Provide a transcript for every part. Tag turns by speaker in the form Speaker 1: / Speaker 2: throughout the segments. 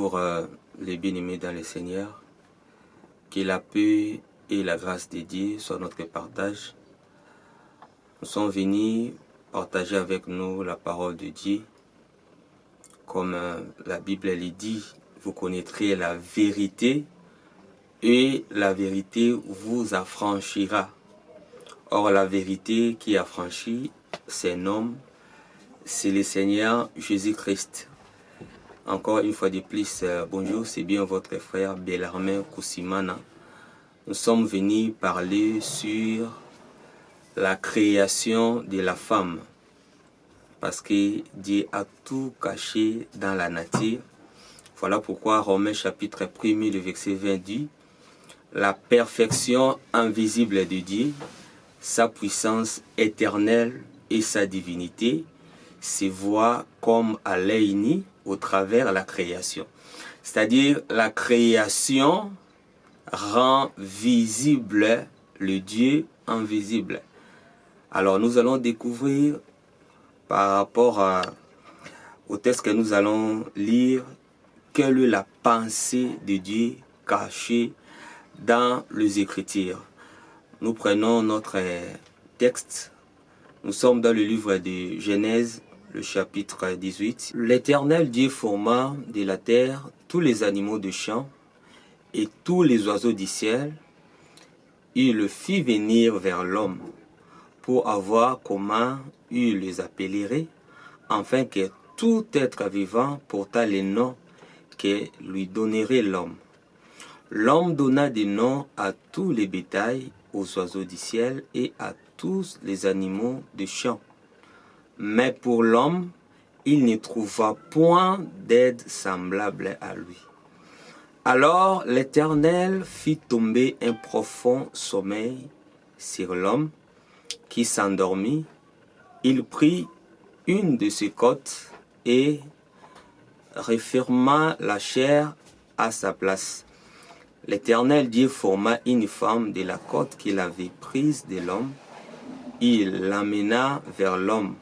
Speaker 1: Bonjour les bien-aimés dans le Seigneur. Que la paix et la grâce de Dieu soient notre partage. Nous sommes venus partager avec nous la parole de Dieu. Comme la Bible le dit, vous connaîtrez la vérité et la vérité vous affranchira. Or la vérité qui affranchit, c'est un homme, c'est le Seigneur Jésus-Christ. Encore une fois de plus, bonjour, c'est bien votre frère Bellarmin Koussimana. Nous sommes venus parler sur la création de la femme. Parce que Dieu a tout caché dans la nature. Voilà pourquoi Romains chapitre 1, le verset 20 dit: la perfection invisible de Dieu, sa puissance éternelle et sa divinité se voient comme à l'œil nu au travers la création. C'est-à-dire la création rend visible le Dieu invisible. Alors nous allons découvrir par rapport au texte que nous allons lire quelle est la pensée de Dieu cachée dans les Écritures. Nous prenons notre texte. Nous sommes dans le livre de Genèse, le chapitre 18. L'Éternel Dieu forma de la terre tous les animaux de champ et tous les oiseaux du ciel. Il le fit venir vers l'homme pour avoir comment il les appellerait, afin que tout être vivant portât les noms que lui donnerait l'homme. L'homme donna des noms à tous les bétails, aux oiseaux du ciel et à tous les animaux de champ. Mais pour l'homme, il ne trouva point d'aide semblable à lui. Alors l'Éternel fit tomber un profond sommeil sur l'homme, qui s'endormit. Il prit une de ses côtes et referma la chair à sa place. L'Éternel Dieu forma une femme de la côte qu'il avait prise de l'homme. Il l'amena vers l'homme.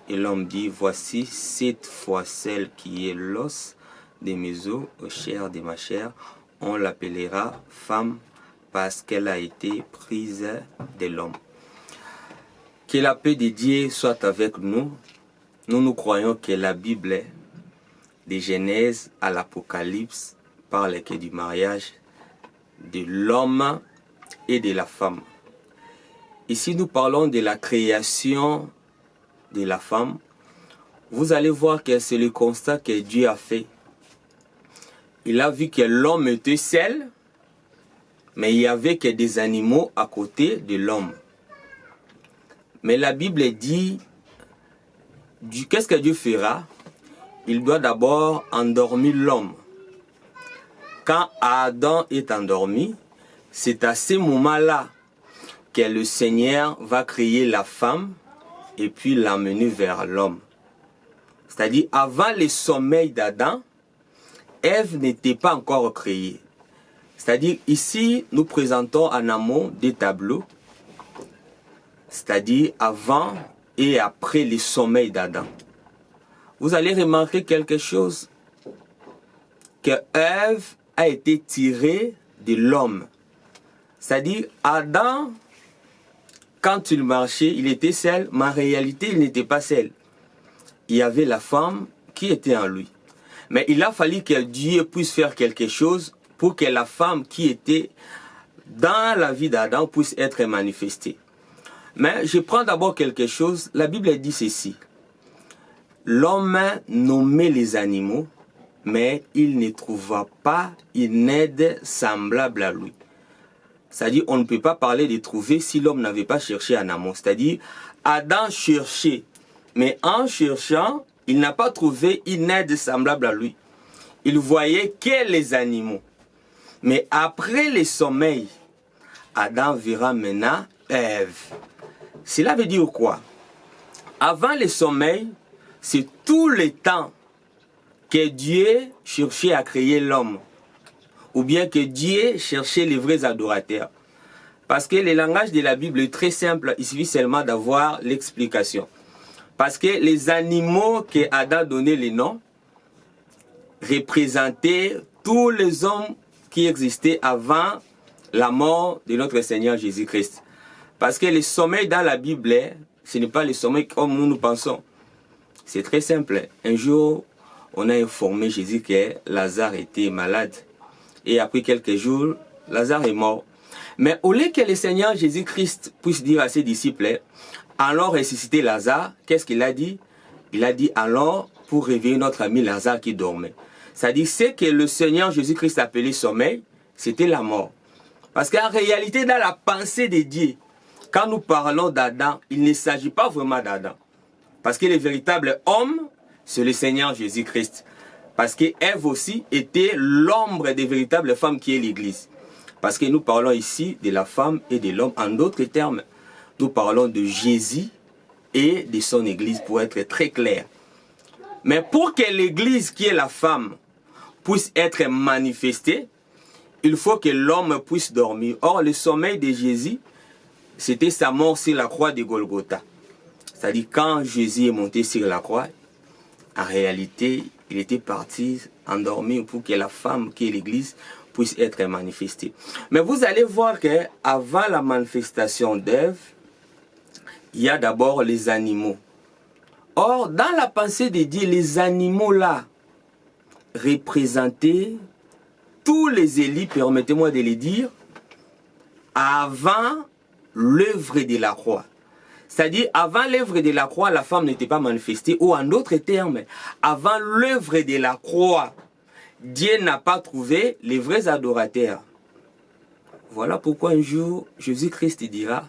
Speaker 1: Et l'homme dit: voici cette fois celle qui est l'os de mes os, chair de ma chair. On l'appellera femme parce qu'elle a été prise de l'homme. Que la paix de Dieu soit avec nous. Nous croyons que la Bible, de Genèse à l'Apocalypse, parle que du mariage de l'homme et de la femme. Ici, nous parlons de la création de la femme. Vous allez voir que c'est le constat que Dieu a fait. Il a vu que l'homme était seul, mais il n'y avait que des animaux à côté de l'homme. Mais la Bible dit, qu'est-ce que Dieu fera? Il doit d'abord endormir l'homme. Quand Adam est endormi, c'est à ce moment-là que le Seigneur va créer la femme et puis l'amener vers l'homme. C'est-à-dire, avant le sommeil d'Adam, Ève n'était pas encore créée. C'est-à-dire, ici, nous présentons en amont des tableaux, c'est-à-dire avant et après le sommeil d'Adam. Vous allez remarquer quelque chose, que Ève a été tirée de l'homme. C'est-à-dire, Adam, quand il marchait, il était seul, mais en réalité, il n'était pas seul. Il y avait la femme qui était en lui. Mais il a fallu que Dieu puisse faire quelque chose pour que la femme qui était dans la vie d'Adam puisse être manifestée. Mais je prends d'abord quelque chose. La Bible dit ceci: l'homme nommait les animaux, mais il ne trouva pas une aide semblable à lui. C'est-à-dire, on ne peut pas parler de trouver si l'homme n'avait pas cherché en amont. C'est-à-dire, Adam cherchait, mais en cherchant, il n'a pas trouvé une aide semblable à lui. Il voyait que les animaux. Mais après le sommeil, Adam verra maintenant Ève. Cela veut dire quoi? Avant le sommeil, c'est tout le temps que Dieu cherchait à créer l'homme. Ou bien que Dieu cherchait les vrais adorateurs. Parce que le langage de la Bible est très simple, il suffit seulement d'avoir l'explication. Parce que les animaux que Adam donnait les noms, représentait tous les hommes qui existaient avant la mort de notre Seigneur Jésus-Christ. Parce que le sommeil dans la Bible, ce n'est pas le sommeil comme nous pensons. C'est très simple. Un jour, on a informé Jésus que Lazare était malade. Et après quelques jours, Lazare est mort. Mais au lieu que le Seigneur Jésus-Christ puisse dire à ses disciples, allons ressusciter Lazare, qu'est-ce qu'il a dit? Il a dit, allons pour réveiller notre ami Lazare qui dormait. C'est-à-dire, ce que le Seigneur Jésus-Christ appelait sommeil, c'était la mort. Parce qu'en réalité, dans la pensée de Dieu, quand nous parlons d'Adam, il ne s'agit pas vraiment d'Adam. Parce que le véritable homme, c'est le Seigneur Jésus-Christ. Parce qu'Ève aussi était l'ombre des véritables femmes qui est l'Église. Parce que nous parlons ici de la femme et de l'homme. En d'autres termes, nous parlons de Jésus et de son Église pour être très clair. Mais pour que l'Église qui est la femme puisse être manifestée, il faut que l'homme puisse dormir. Or, le sommeil de Jésus, c'était sa mort sur la croix de Golgotha. C'est-à-dire, quand Jésus est monté sur la croix, en réalité, il était parti endormir pour que la femme qui est l'Église puisse être manifestée. Mais vous allez voir qu'avant la manifestation d'Ève, il y a d'abord les animaux. Or, dans la pensée de Dieu, les animaux-là représentaient tous les Élis, permettez-moi de les dire, avant l'œuvre de la croix. C'est-à-dire, avant l'œuvre de la croix, la femme n'était pas manifestée. Ou en d'autres termes, avant l'œuvre de la croix, Dieu n'a pas trouvé les vrais adorateurs. Voilà pourquoi un jour, Jésus-Christ dira,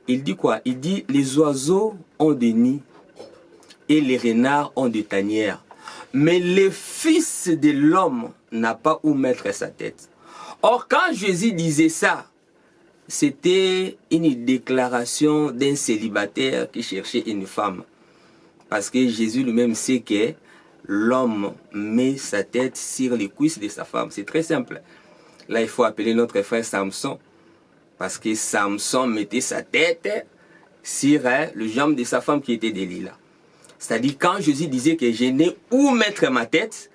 Speaker 1: il dit quoi? Il dit, les oiseaux ont des nids et les renards ont des tanières. Mais le Fils de l'homme n'a pas où mettre sa tête. Or, quand Jésus disait ça, c'était une déclaration d'un célibataire qui cherchait une femme. Parce que Jésus lui-même sait que l'homme met sa tête sur les cuisses de sa femme. C'est très simple. Là, il faut appeler notre frère Samson. Parce que Samson mettait sa tête sur le jambe de sa femme qui était Delilah. C'est-à-dire, quand Jésus disait que je n'ai où mettre ma tête,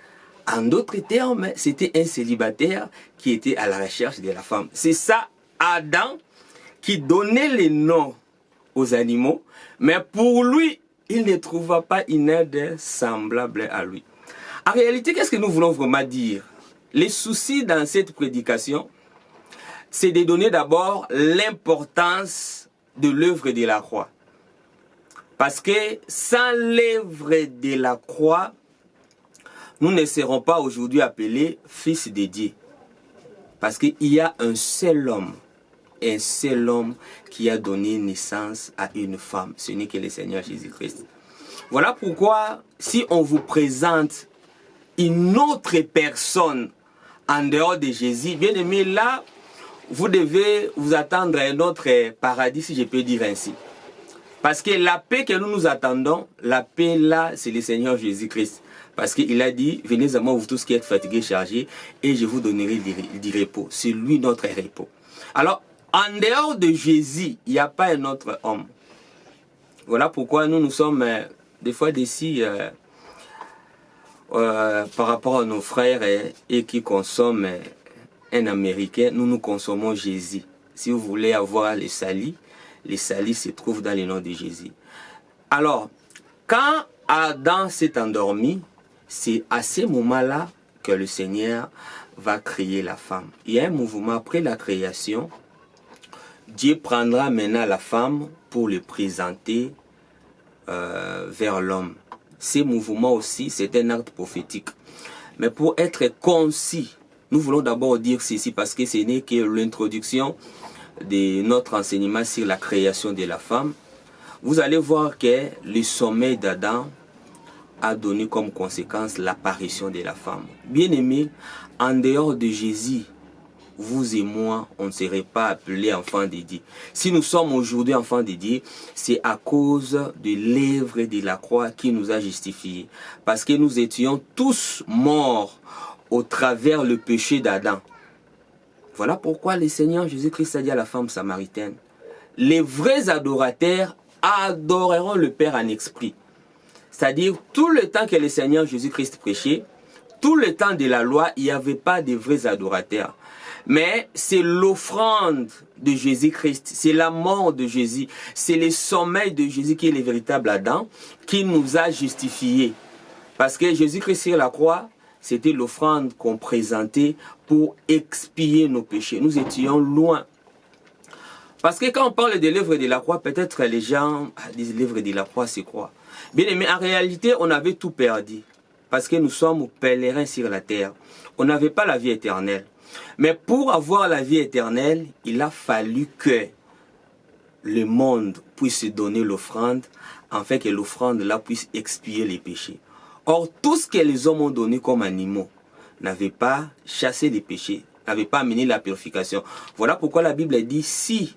Speaker 1: en d'autres termes, c'était un célibataire qui était à la recherche de la femme. C'est ça, Adam, qui donnait les noms aux animaux, mais pour lui, il ne trouva pas une aide semblable à lui. En réalité, qu'est-ce que nous voulons vraiment dire? Les soucis dans cette prédication, c'est de donner d'abord l'importance de l'œuvre de la croix. Parce que sans l'œuvre de la croix, nous ne serons pas aujourd'hui appelés fils de Dieu. Parce qu'il y a un seul homme qui a donné naissance à une femme. Ce n'est que le Seigneur Jésus-Christ. Voilà pourquoi, si on vous présente une autre personne en dehors de Jésus, bien aimé, là, vous devez vous attendre à un autre paradis, si je peux dire ainsi. Parce que la paix que nous nous attendons, la paix là, c'est le Seigneur Jésus-Christ. Parce qu'il a dit, venez à moi, vous tous qui êtes fatigués, chargés, et je vous donnerai du repos. C'est lui notre repos. Alors, en dehors de Jésus, il n'y a pas un autre homme. Voilà pourquoi nous sommes des fois déçus par rapport à nos frères et qui consomment un Américain. Nous consommons Jésus. Si vous voulez avoir les salis se trouvent dans le nom de Jésus. Alors, quand Adam s'est endormi, c'est à ce moment-là que le Seigneur va créer la femme. Il y a un mouvement après la création. Dieu prendra maintenant la femme pour le présenter vers l'homme. Ces mouvements aussi, c'est un acte prophétique. Mais pour être concis, nous voulons d'abord dire ceci parce que ce n'est que l'introduction de notre enseignement sur la création de la femme. Vous allez voir que le sommeil d'Adam a donné comme conséquence l'apparition de la femme. Bien aimé, en dehors de Jésus, vous et moi, on ne serait pas appelés enfants de Dieu. Si nous sommes aujourd'hui enfants de Dieu, c'est à cause de l'œuvre de la croix qui nous a justifiés. Parce que nous étions tous morts au travers le péché d'Adam. Voilà pourquoi le Seigneur Jésus-Christ a dit à la femme samaritaine, les vrais adorateurs adoreront le Père en esprit. C'est-à-dire, tout le temps que le Seigneur Jésus-Christ prêchait, tout le temps de la loi, il n'y avait pas de vrais adorateurs. Mais c'est l'offrande de Jésus-Christ, c'est la mort de Jésus, c'est le sommeil de Jésus qui est le véritable Adam, qui nous a justifiés. Parce que Jésus-Christ sur la croix, c'était l'offrande qu'on présentait pour expier nos péchés. Nous étions loin. Parce que quand on parle de l'œuvre de la croix, peut-être les gens disent l'œuvre de la croix, c'est quoi? Bien aimé, en réalité, on avait tout perdu. Parce que nous sommes pèlerins sur la terre. On n'avait pas la vie éternelle. Mais pour avoir la vie éternelle, il a fallu que le monde puisse donner l'offrande, afin que l'offrande là puisse expier les péchés. Or, tout ce que les hommes ont donné comme animaux n'avait pas chassé les péchés, n'avait pas amené la purification. Voilà pourquoi la Bible dit, si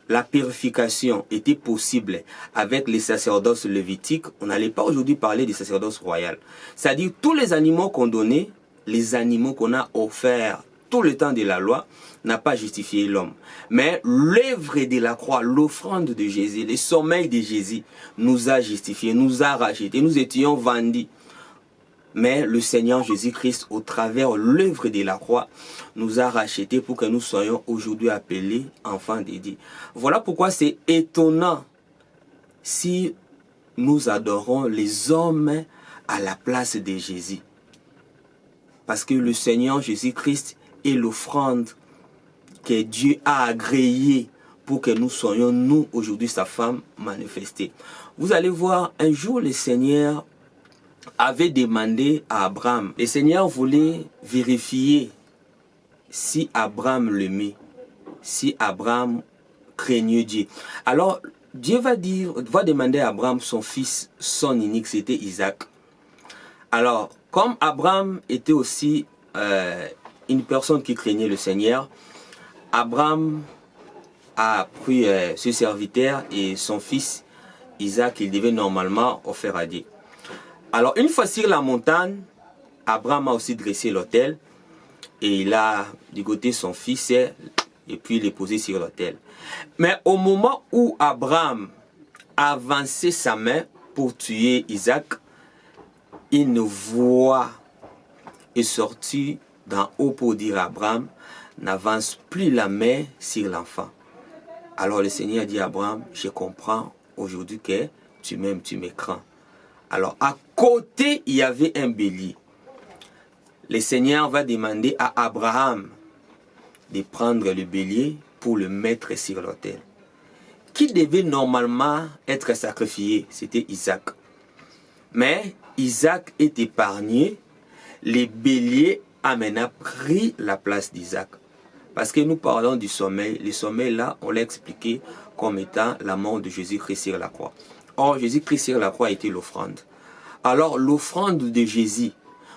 Speaker 1: la purification était possible avec les sacerdoces lévitiques, on n'allait pas aujourd'hui parler des sacerdoces royales. C'est-à-dire tous les animaux qu'on donnait, les animaux qu'on a offerts tout le temps de la loi, n'a pas justifié l'homme. Mais l'œuvre de la croix, l'offrande de Jésus, le sommeil de Jésus nous a justifiés, nous a rachetés, nous étions vendus. Mais le Seigneur Jésus-Christ, au travers l'œuvre de la croix, nous a rachetés pour que nous soyons aujourd'hui appelés enfants de Dieu. Voilà pourquoi c'est étonnant si nous adorons les hommes à la place de Jésus. Parce que le Seigneur Jésus-Christ est l'offrande que Dieu a agréée pour que nous soyons, nous, aujourd'hui, sa femme manifestée. Vous allez voir, un jour, le Seigneur avait demandé à Abraham. Le Seigneur voulait vérifier si Abraham l'aimait, si Abraham craignait Dieu. Alors, Dieu va demander à Abraham son fils, son unique, c'était Isaac. Alors, comme Abraham était aussi une personne qui craignait le Seigneur, Abraham a pris ce serviteur et son fils, Isaac, il devait normalement offrir à Dieu. Alors, une fois sur la montagne, Abraham a aussi dressé l'autel et il a dégoté son fils et puis l'a posé sur l'autel. Mais au moment où Abraham a avancé sa main pour tuer Isaac, une voix est sortie d'en haut pour dire à Abraham, n'avance plus la main sur l'enfant. Alors le Seigneur dit à Abraham, je comprends aujourd'hui que tu m'aimes, tu me crains. Alors à côté, il y avait un bélier. Le Seigneur va demander à Abraham de prendre le bélier pour le mettre sur l'autel. Qui devait normalement être sacrifié, c'était Isaac. Mais Isaac est épargné, le bélier a maintenant pris la place d'Isaac. Parce que nous parlons du sommeil. Le sommeil là, on l'a expliqué comme étant la mort de Jésus-Christ sur la croix. Or, Jésus-Christ sur la croix était l'offrande. Alors, l'offrande de Jésus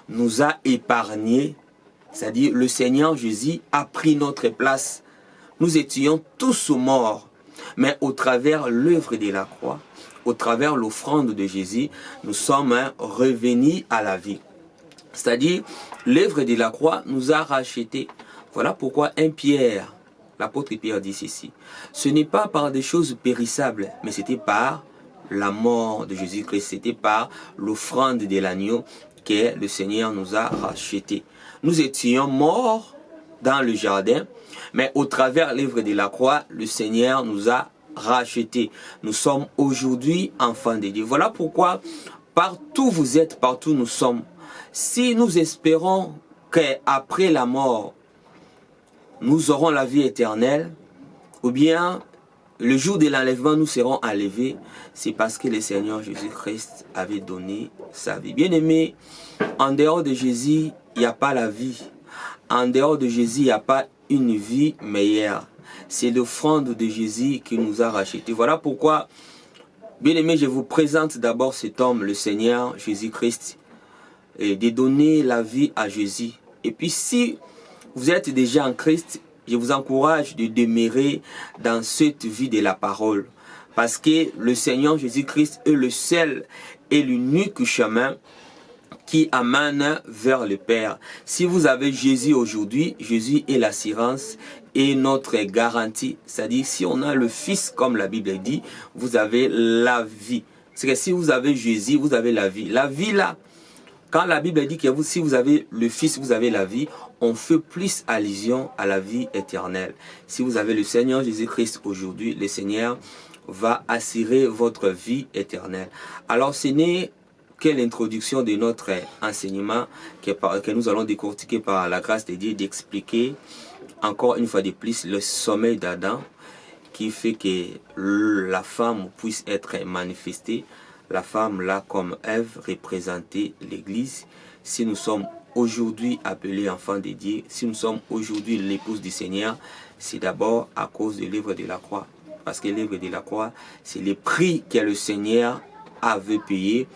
Speaker 1: nous a épargnés. C'est-à-dire, le Seigneur Jésus a pris notre place. Nous étions tous morts. Mais au travers l'œuvre de la croix, au travers l'offrande de Jésus, nous sommes revenus à la vie. C'est-à-dire, l'œuvre de la croix nous a rachetés. Voilà pourquoi l'apôtre Pierre dit ceci. Ce n'est pas par des choses périssables, mais c'était par la mort de Jésus-Christ. C'était par l'offrande de l'agneau que le Seigneur nous a rachetés. Nous étions morts dans le jardin, mais au travers l'œuvre de la croix, le Seigneur nous a rachetés. Nous sommes aujourd'hui enfants de Dieu. Voilà pourquoi partout vous êtes, partout nous sommes. Si nous espérons qu'après la mort, nous aurons la vie éternelle, ou bien le jour de l'enlèvement, nous serons enlevés, c'est parce que le Seigneur Jésus-Christ avait donné sa vie. Bien aimé, en dehors de Jésus, il n'y a pas la vie. En dehors de Jésus, il n'y a pas une vie meilleure. C'est l'offrande de Jésus qui nous a rachetés. Voilà pourquoi, bien aimé, je vous présente d'abord cet homme, le Seigneur Jésus-Christ, et de donner la vie à Jésus. Et puis si vous êtes déjà en Christ, je vous encourage de demeurer dans cette vie de la parole. Parce que le Seigneur Jésus-Christ est le seul et l'unique chemin qui amène vers le Père. Si vous avez Jésus aujourd'hui, Jésus est l'assurance et notre garantie. C'est-à-dire, si on a le Fils, comme la Bible dit, vous avez la vie. C'est que si vous avez Jésus, vous avez la vie. La vie là, Quand la Bible dit que si vous avez le Fils, vous avez la vie, on fait plus allusion à la vie éternelle. Si vous avez le Seigneur Jésus-Christ aujourd'hui, le Seigneur va assurer votre vie éternelle. Alors ce n'est que l'introduction de notre enseignement que nous allons décortiquer par la grâce de Dieu, d'expliquer encore une fois de plus le sommeil d'Adam qui fait que la femme puisse être manifestée. La femme là comme Ève représentait l'Église. Si nous sommes aujourd'hui appelés enfants de Dieu, si nous sommes aujourd'hui l'épouse du Seigneur, c'est d'abord à cause de l'œuvre de la croix. Parce que l'œuvre de la croix, c'est le prix que le Seigneur avait payé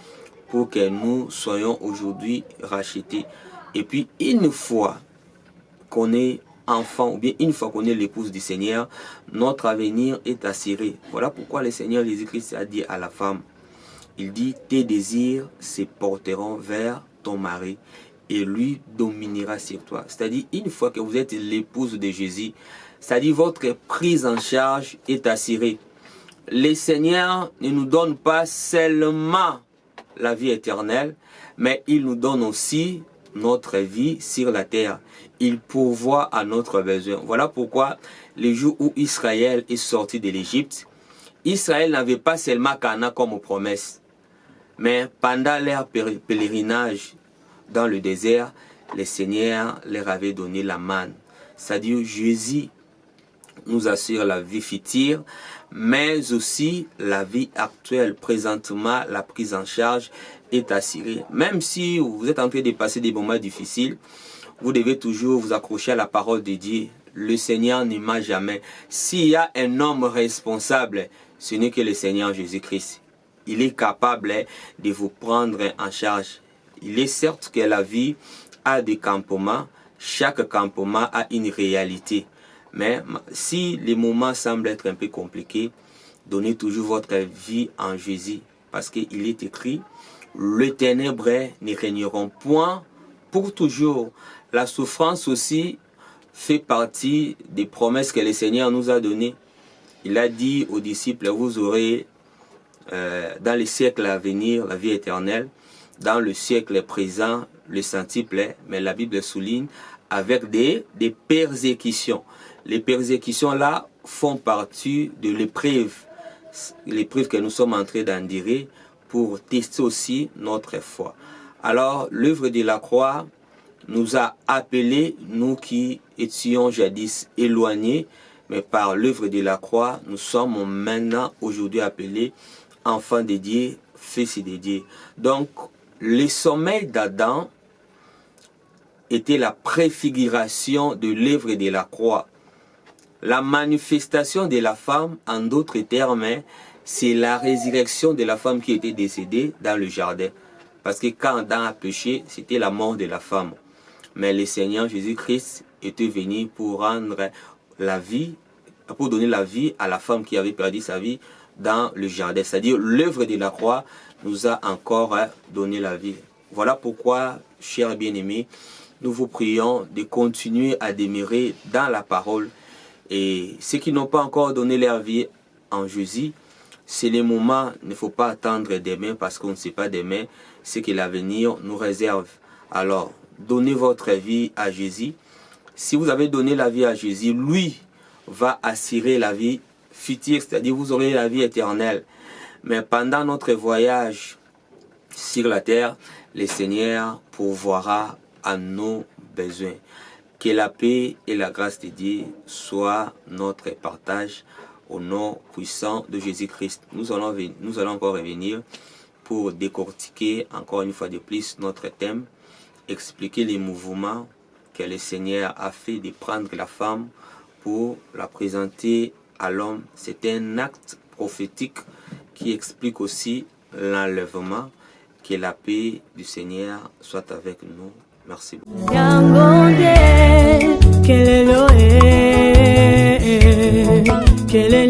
Speaker 1: pour que nous soyons aujourd'hui rachetés. Et puis une fois qu'on est enfant, ou bien une fois qu'on est l'épouse du Seigneur, notre avenir est assuré. Voilà pourquoi le Seigneur Jésus-Christ a dit à la femme, il dit, tes désirs se porteront vers ton mari et lui dominera sur toi. C'est-à-dire, une fois que vous êtes l'épouse de Jésus, c'est-à-dire votre prise en charge est assurée. Le Seigneur ne nous donne pas seulement la vie éternelle, mais il nous donne aussi notre vie sur la terre. Il pourvoit à notre besoin. Voilà pourquoi le jour où Israël est sorti de l'Égypte, Israël n'avait pas seulement Canaan comme promesse, mais pendant leur pèlerinage dans le désert, le Seigneur leur avait donné la manne. C'est-à-dire Jésus nous assure la vie future, mais aussi la vie actuelle. Présentement, la prise en charge est assurée. Même si vous êtes en train de passer des moments difficiles, vous devez toujours vous accrocher à la parole de Dieu. Le Seigneur ne ment jamais. S'il y a un homme responsable, ce n'est que le Seigneur Jésus-Christ. Il est capable de vous prendre en charge. Il est certes que la vie a des campements. Chaque campement a une réalité. Mais si les moments semblent être un peu compliqués, donnez toujours votre vie en Jésus. Parce qu'il est écrit, les ténèbres ne régneront point pour toujours. La souffrance aussi fait partie des promesses que le Seigneur nous a données. Il a dit aux disciples, vous aurez dans les siècles à venir la vie éternelle, dans le siècle présent le centuple, mais la Bible souligne avec des persécutions. Les persécutions là font partie de l'épreuve que nous sommes en train d'endurer pour tester aussi notre foi. Alors l'œuvre de la croix nous a appelés, nous qui étions jadis éloignés, mais par l'œuvre de la croix, nous sommes maintenant aujourd'hui appelés enfants de Dieu, fils de Dieu. Donc, le sommeil d'Adam était la préfiguration de l'œuvre de la croix. La manifestation de la femme, en d'autres termes, c'est la résurrection de la femme qui était décédée dans le jardin. Parce que quand Adam a péché, c'était la mort de la femme. Mais le Seigneur Jésus-Christ était venu pour rendre la vie, pour donner la vie à la femme qui avait perdu sa vie dans le jardin. C'est-à-dire l'œuvre de la croix nous a encore donné la vie. Voilà pourquoi, chers bien-aimés, nous vous prions de continuer à demeurer dans la parole. Et ceux qui n'ont pas encore donné leur vie en Jésus, c'est le moment, il ne faut pas attendre demain parce qu'on ne sait pas demain ce que l'avenir nous réserve. Alors, donnez votre vie à Jésus. Si vous avez donné la vie à Jésus, lui va assurer la vie future, c'est-à-dire vous aurez la vie éternelle. Mais pendant notre voyage sur la terre, le Seigneur pourvoira à nos besoins. Que la paix et la grâce de Dieu soient notre partage au nom puissant de Jésus-Christ. Nous allons encore revenir pour décortiquer encore une fois de plus notre thème, expliquer les mouvements que le Seigneur a fait de prendre la femme pour la présenter à l'homme. C'est un acte prophétique qui explique aussi l'enlèvement. Que la paix du Seigneur soit avec nous. Merci beaucoup.
Speaker 2: Quel est